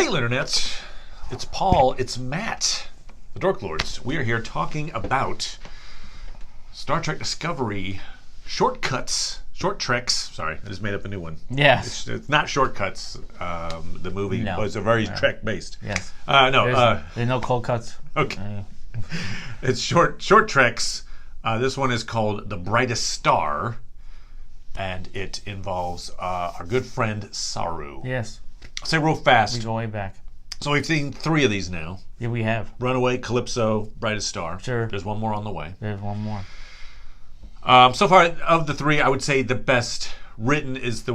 Hey, Internets. It's Paul. It's Matt. The Dork Lords. We are here talking about Star Trek Discovery shortcuts. Short Treks. Sorry, I just made up a new one. Yes. It's not Shortcuts. The movie was a very Trek-based. Yes. There's no cold cuts. Okay. It's short Treks. This one is called The Brightest Star, and it involves our good friend Saru. Yes. I'll say real fast. We go way back. So we've seen 3 of these now. Yeah, we have. Runaway, Calypso, Brightest Star. Sure. There's one more on the way. There's one more. So far, of the 3, I would say the best written is the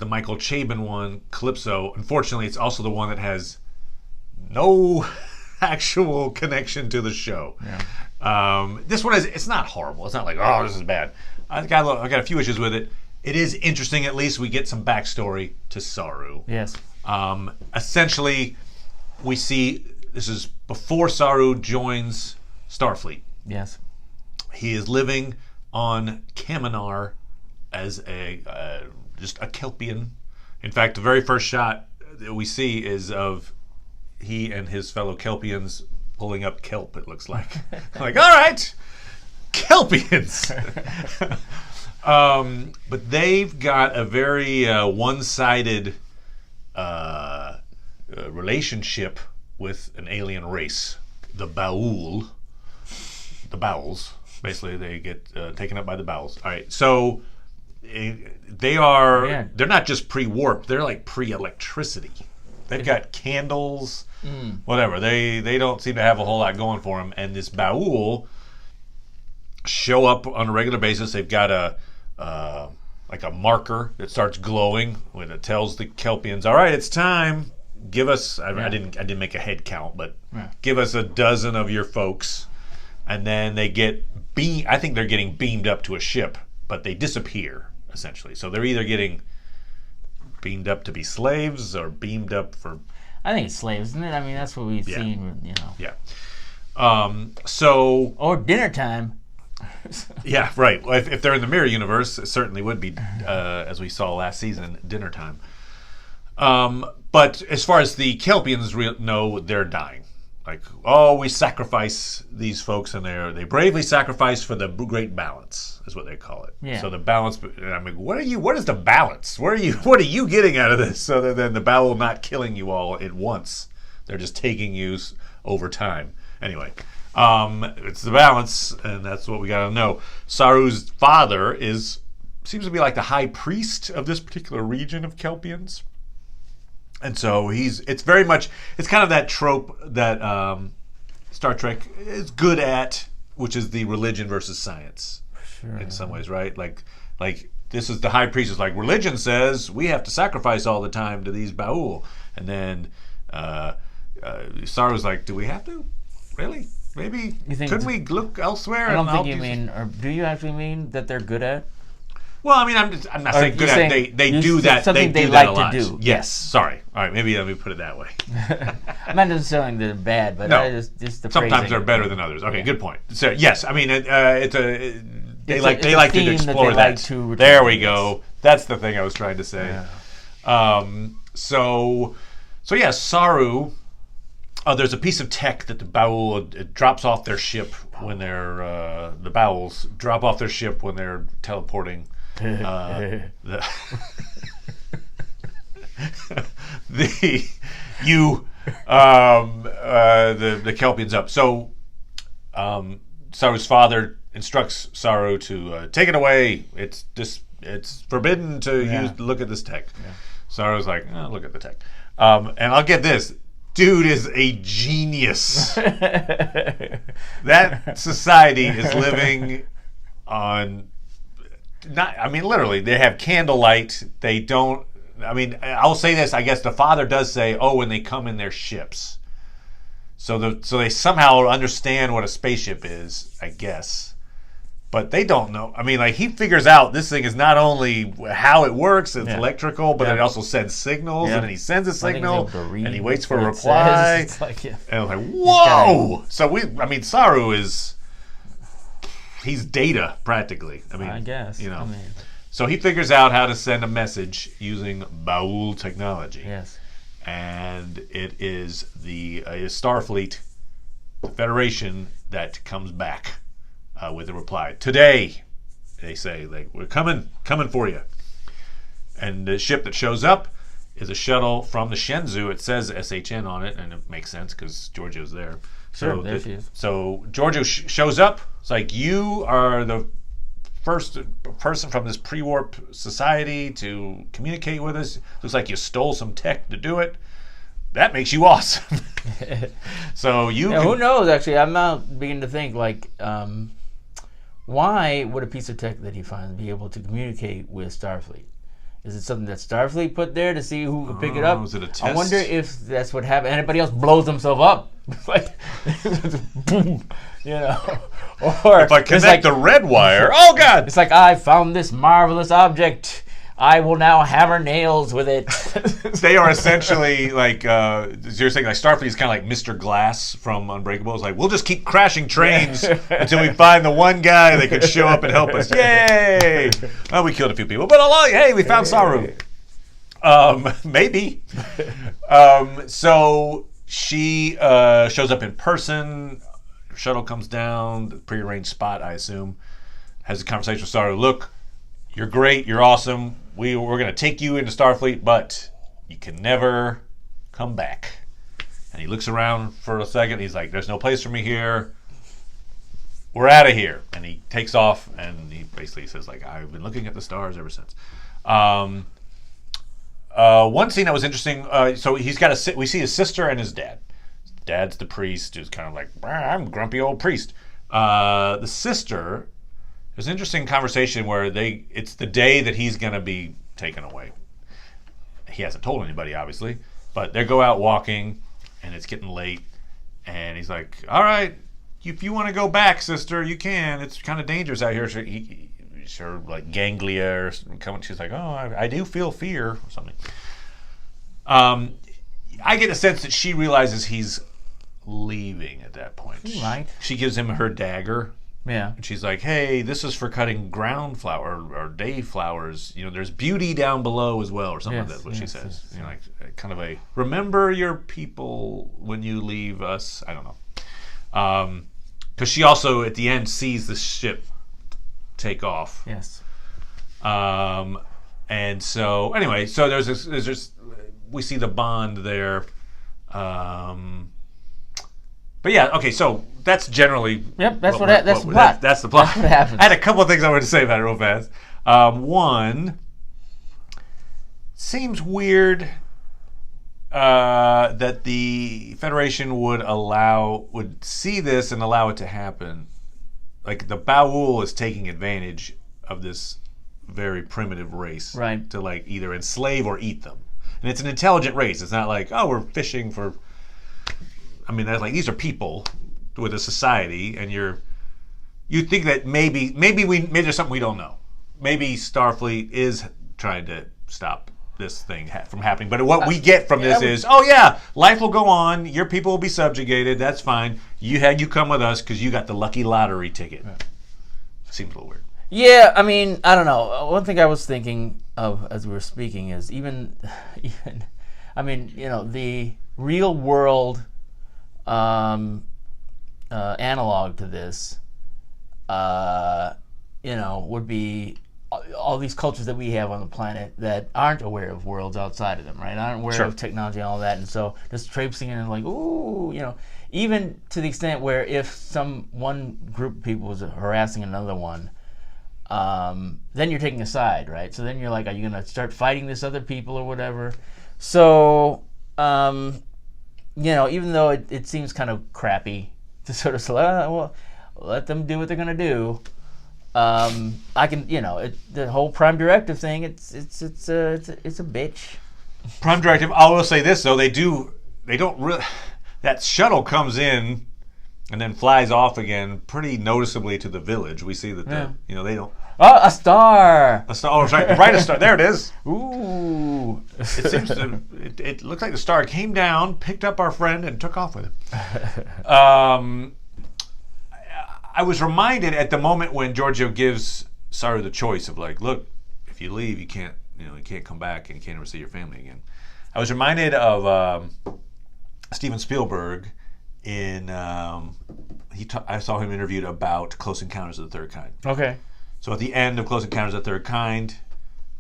Michael Chabon one, Calypso. Unfortunately, it's also the one that has no actual connection to the show. Yeah. This one it's not horrible. It's not like, oh, this is bad. I got a few issues with it. It is interesting. At least we get some backstory to Saru. Yes. Essentially, we see this is before Saru joins Starfleet. Yes. He is living on Kaminar as just a Kelpien. In fact, the very first shot that we see is of he and his fellow Kelpiens pulling up kelp, it looks like. Like, all right, Kelpiens. But they've got a very one-sided relationship with an alien race, the Ba'ul. The Bowels. Basically, they get taken up by the Bowels. All right, so they're not just pre-warp, they're like pre-electricity. They've got candles, whatever. They don't seem to have a whole lot going for them. And this Ba'ul show up on a regular basis. They've got a marker that starts glowing when it tells the Kelpiens, "All right, it's time. Give us." I didn't make a head count, but give us a dozen of your folks. And then they get I think they're getting beamed up to a ship, but they disappear essentially. So they're either getting beamed up to be slaves or beamed up for... I think it's slaves, isn't it? I mean, that's what we've seen, Yeah. Or dinner time. Yeah, right. Well, if they're in the mirror universe, it certainly would be, as we saw last season, dinner time. But as far as the Kelpiens know, they're dying. Like, we sacrifice these folks, and they bravely sacrifice for the great balance, is what they call it. Yeah. So the balance. I mean, what is the balance? What are you getting out of this? Other than the Ba'ul not killing you all at once, they're just taking you over time. Anyway, it's the balance, and that's what we got to know. Saru's father seems to be like the high priest of this particular region of Kelpiens. And so it's kind of that trope that Star Trek is good at, which is the religion versus science. Sure. In some ways, right? Like this is the high priest is like, religion says we have to sacrifice all the time to these Ba'ul. And then Saru's like, do we have to? Really? Maybe? Couldn't we look elsewhere? I don't think you mean, or do you actually mean that they're good at? Well, I mean, I'm not saying good at it. They do that. Something they do like that a lot. to do. Yes. Sorry. All right. Maybe let me put it that way. I'm not necessarily that they're bad, but no. just the sometimes phrasing. They're better than others. Okay. Good point. So yes, I mean, they like to explore that. There we go. That's the thing I was trying to say. Yeah. So yes, Saru. There's a piece of tech that the Ba'ul drops off their ship when they're the Ba'uls drop off their ship when they're teleporting. The Kelpiens up. So Saru's father instructs Saru to take it away. It's forbidden to look at this tech. Yeah. Saru's like, look at the tech. And I'll get this. Dude is a genius. That society is living on... literally, they have candlelight. They don't... I'll say this. I guess the father does say, when they come in their ships. So they somehow understand what a spaceship is, I guess. But they don't know. He figures out this thing is not only how it works, it's electrical, but it also sends signals, and then he sends a signal, and he waits for a reply. It's like, and I'm like, whoa! So Saru he's data, practically. I guess. So he figures out how to send a message using Ba'ul technology. Yes. and it is the Starfleet, the Federation, that comes back with a reply. Today, they say, like, we're coming for you. And the ship that shows up is a shuttle from the Shenzhou. It says SHN on it, and it makes sense because Giorgio's there. Sure, there she is. So Giorgio shows up. It's like, you are the first person from this pre-warp society to communicate with us. Looks like you stole some tech to do it. That makes you awesome. So who knows? Actually, I'm now beginning to think, like, why would a piece of tech that he finds be able to communicate with Starfleet? Is it something that Starfleet put there to see who could pick it up? Is it a test? I wonder if that's what happened. Anybody else blows themselves up, like, boom, you know? Or if I connect the red wire, oh God! It's like, I found this marvelous object. I will now hammer nails with it. They are essentially like, you're saying, like, Starfleet is kind of like Mr. Glass from Unbreakable. It's like, we'll just keep crashing trains until we find the one guy that could show up and help us. Yay! Well, we killed a few people, but hey, we found Saru. Maybe. So she shows up in person. Shuttle comes down, the prearranged spot, I assume. Has a conversation with Saru. Look, you're great. You're awesome. We're going to take you into Starfleet, but you can never come back. And he looks around for a second. He's like, there's no place for me here. We're out of here. And he takes off, and he basically says, like, I've been looking at the stars ever since. One scene that was interesting, so we see his sister and his dad. Dad's the priest, who's kind of like, I'm a grumpy old priest. The sister... There's an interesting conversation where it's the day that he's going to be taken away. He hasn't told anybody, obviously, but they go out walking, and it's getting late, and he's like, all right, if you want to go back, sister, you can. It's kind of dangerous out here. Her like ganglia or coming. She's like, oh, I do feel fear or something. I get a sense that she realizes he's leaving at that point. Right. She gives him her dagger. Yeah. And she's like, hey, this is for cutting ground flower or day flowers. You know, there's beauty down below as well, or something like that. That's what she says. Yes. You know, like kind of a, remember your people when you leave us. I don't know. Because she also, at the end, sees the ship take off. Yes. And so, anyway, so there's just, we see the bond there. But yeah, okay, so that's generally... Yep, that's the plot. That's the plot. That's what happens. I had a couple of things I wanted to say about it real fast. One, seems weird that the Federation would see this and allow it to happen. Like, the Baul is taking advantage of this very primitive race, right, to like either enslave or eat them. And it's an intelligent race. It's not like, oh, we're fishing for... I mean, that's like, these are people with a society, and you think that maybe there's something we don't know. Maybe Starfleet is trying to stop this thing from happening. But what we get from this is, oh yeah, life will go on. Your people will be subjugated. That's fine. You come with us because you got the lucky lottery ticket. Yeah. Seems a little weird. Yeah, I mean, I don't know. One thing I was thinking of as we were speaking is even, I mean, you know, the real world analog to this, you know, would be all these cultures that we have on the planet that aren't aware of worlds outside of them, right? Aren't aware of technology and all that, and so just traipsing in and like, ooh, you know, even to the extent where if one group of people was harassing another one, then you're taking a side, right? So then you're like, are you going to start fighting this other people or whatever? So, you know, even though it seems kind of crappy to sort of say, well, let them do what they're going to do. I can, you know, the whole Prime Directive thing. It's a bitch. Prime Directive. I will say this though, they don't really. That shuttle comes in and then flies off again pretty noticeably to the village. We see that they don't. Oh, a star! A star. Oh, sorry. Right, a star. There it is. Ooh. It seems it looks like the star came down, picked up our friend, and took off with him. I was reminded at the moment when Giorgio gives Saru the choice of like, look, if you leave, you can't come back and you can't ever see your family again. I was reminded of Steven Spielberg in I saw him interviewed about Close Encounters of the Third Kind. Okay. So at the end of Close Encounters of the Third Kind,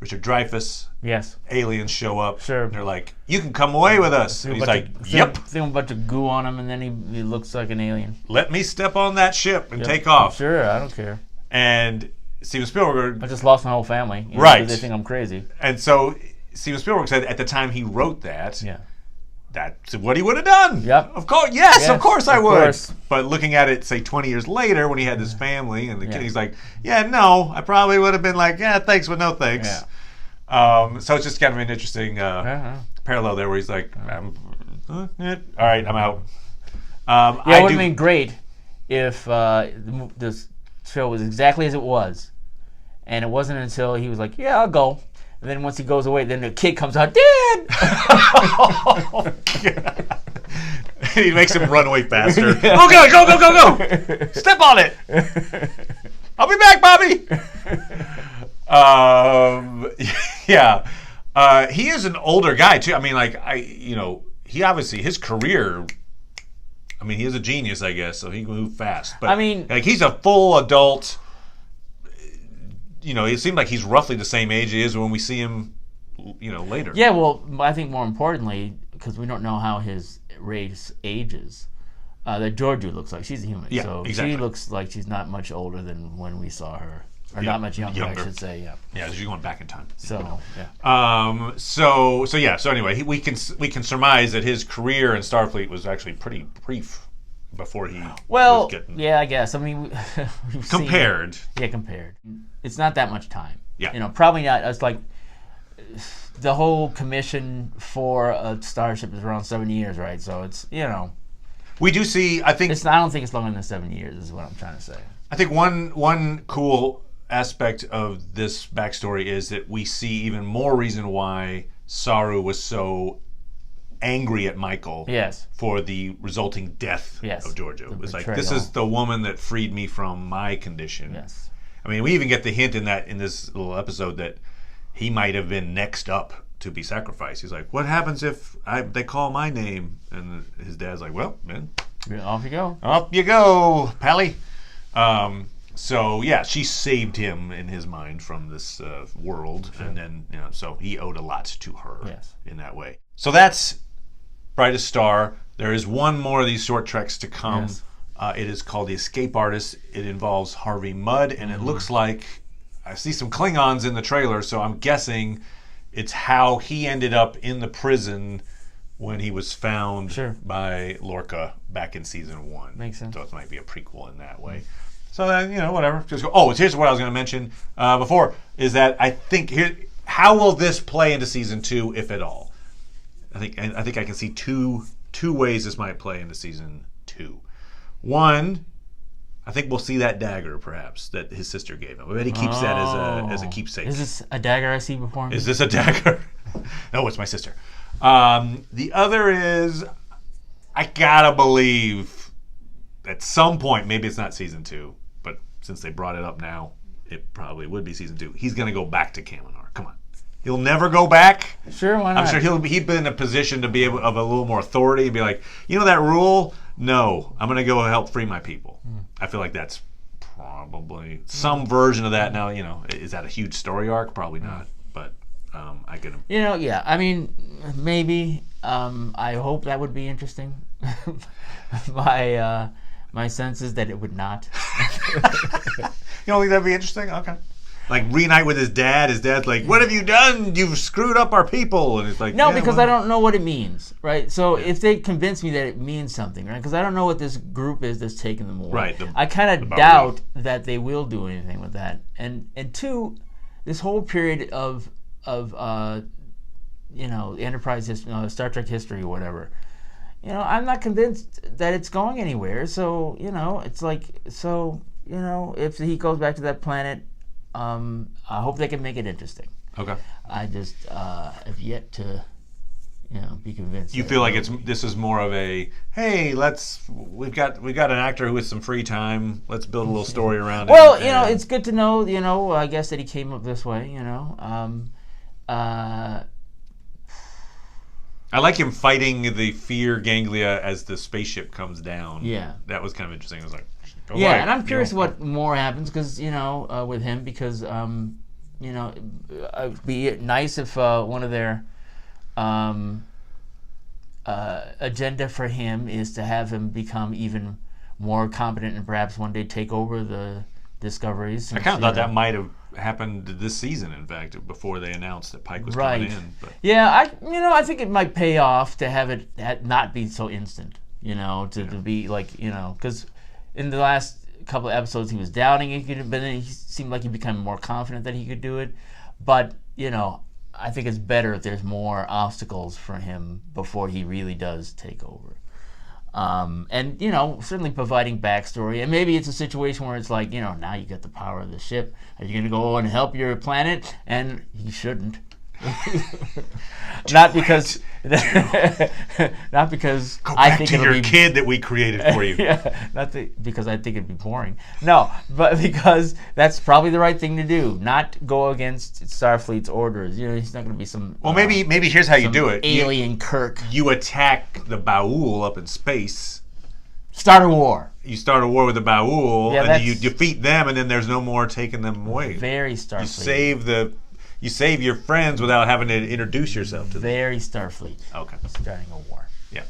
Richard Dreyfuss, Yes. aliens show up. Sure. And they're like, "You can come away with us." And he's like, "Yep." Throw a bunch of goo on him, and then he looks like an alien. Let me step on that ship and take off. Sure, I don't care. And Steven Spielberg, I just lost my whole family. Right. Because they think I'm crazy. and so Steven Spielberg said at the time he wrote that, Yeah. that's what he would have done. Yep. Of course, yes, of course I of would. course. But looking at it, say 20 years later, when he had this family and the kid, he's like, "Yeah, no, I probably would have been like, yeah, thanks, but no thanks." Yeah. So it's just kind of an interesting parallel there, where he's like, "All right, I'm out." It would have been great if this show was exactly as it was, and it wasn't until he was like, "Yeah, I'll go." And then once he goes away, then the kid comes out, "Dad!" He makes him run away faster. Oh, go! Step on it. I'll be back, Bobby. Yeah. He is an older guy too. I mean, like he obviously his career. I mean, he is a genius, I guess, so he can move fast. But I mean, like he's a full adult. It seemed like he's roughly the same age he is when we see him, later. Yeah, well, I think more importantly, because we don't know how his race ages, that Georgiou looks like. She's a human. Yeah, so exactly. She looks like she's not much older than when we saw her. Or not much younger, I should say, yeah. Yeah, she's going back in time. So, yeah. So anyway, we can surmise that his career in Starfleet was actually pretty brief before he was getting... yeah, I guess. I mean, we've compared. Compared. It's not that much time. Yeah. Probably not. It's like the whole commission for a starship is around 7 years, right? So it's, We do see, I think... I don't think it's longer than 7 years is what I'm trying to say. I think one cool aspect of this backstory is that we see even more reason why Saru was so angry at Michael for the resulting death of Georgiou. It was like, this is the woman that freed me from my condition. Yes. I mean, we even get the hint in this little episode that he might have been next up to be sacrificed. He's like, what happens if they call my name? And his dad's like, well, man. Off you go. Up you go, Pally. So yeah, she saved him in his mind from this world, and then so he owed a lot to her in that way. So that's Brightest Star. There is one more of these short treks to come. Yes. It is called The Escape Artist. It involves Harvey Mudd, and it looks like I see some Klingons in the trailer, so I'm guessing it's how he ended up in the prison when he was found by Lorca back in season 1. Makes sense. So it might be a prequel in that way. So whatever. Just go. Oh, here's what I was going to mention before is that I think how will this play into season 2, if at all? I think I can see two ways this might play into season 2. One, I think we'll see that dagger perhaps that his sister gave him. I bet he keeps that as a keepsake. Is this a dagger I see before me? Is this a dagger? No, it's my sister. The other is I gotta believe at some point, maybe it's not season 2, but since they brought it up now, it probably would be season 2. He's gonna go back to Kaminar. Come on. He'll never go back. Sure, why not? I'm sure he'd been in a position to be able of a little more authority and be like, that rule? No, I'm going to go help free my people. I feel like that's probably some version of that. Now, is that a huge story arc? Probably not. But I could. Yeah. I mean, maybe. I hope that would be interesting. My sense is that it would not. You don't think that'd be interesting? Okay. Like reunite with his dad. His dad's like, "What have you done? You've screwed up our people." And it's like, no, because I don't know what it means, right? So if they convince me that it means something, right? Because I don't know what this group is that's taking them away. Right. I kind of doubt that they will do anything with that. And two, this whole period of Enterprise history, Star Trek history, or whatever. I'm not convinced that it's going anywhere. So it's like if he goes back to that planet. I hope they can make it interesting. Okay. I just have yet to, be convinced. You feel like this is more of a hey, we've got an actor with some free time. Let's build a little story around it. Well, it's good to know. I guess that he came up this way. I like him fighting the fear ganglia as the spaceship comes down. Yeah. That was kind of interesting. I was like, go yeah, away. and I'm curious what more happens because with him because it'd be nice if one of their agenda for him is to have him become even more competent and perhaps one day take over the Discoveries. I kind of thought that might have happened this season, in fact, before they announced that Pike was coming in. But. Yeah, I think it might pay off to have it not be so instant, to be like, because in the last couple of episodes he was doubting he could, but then he seemed like he became more confident that he could do it. But, I think it's better if there's more obstacles for him before he really does take over. And certainly providing backstory, and maybe it's a situation where it's like, now you get the power of the ship. Are you going to go and help your planet? And he shouldn't. Not because go I back think to it'll your be kid that we created for you. because I think it'd be boring. No, but because that's probably the right thing to do. Not go against Starfleet's orders. He's not going to be some. Well, maybe here's how you do it. Alien Kirk. You attack the Baul up in space. Start a war. You start a war with the Baul, Yeah, and then you defeat them, and then there's no more taking them away. Very Starfleet. You save your friends without having to introduce yourself to them. Very Starfleet. Okay. Starting a war. Yep.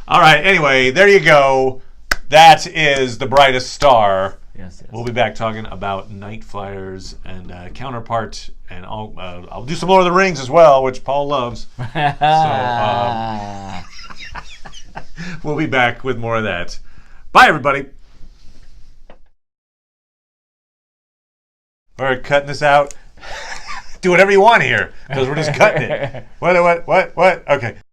All right. Anyway, there you go. That is the brightest star. Yes. We'll be back talking about Night Flyers and Counterpart, and I'll do some Lord of the Rings as well, which Paul loves. So we'll be back with more of that. Bye, everybody. We're cutting this out. Do whatever you want here, because we're just cutting it. What? Okay.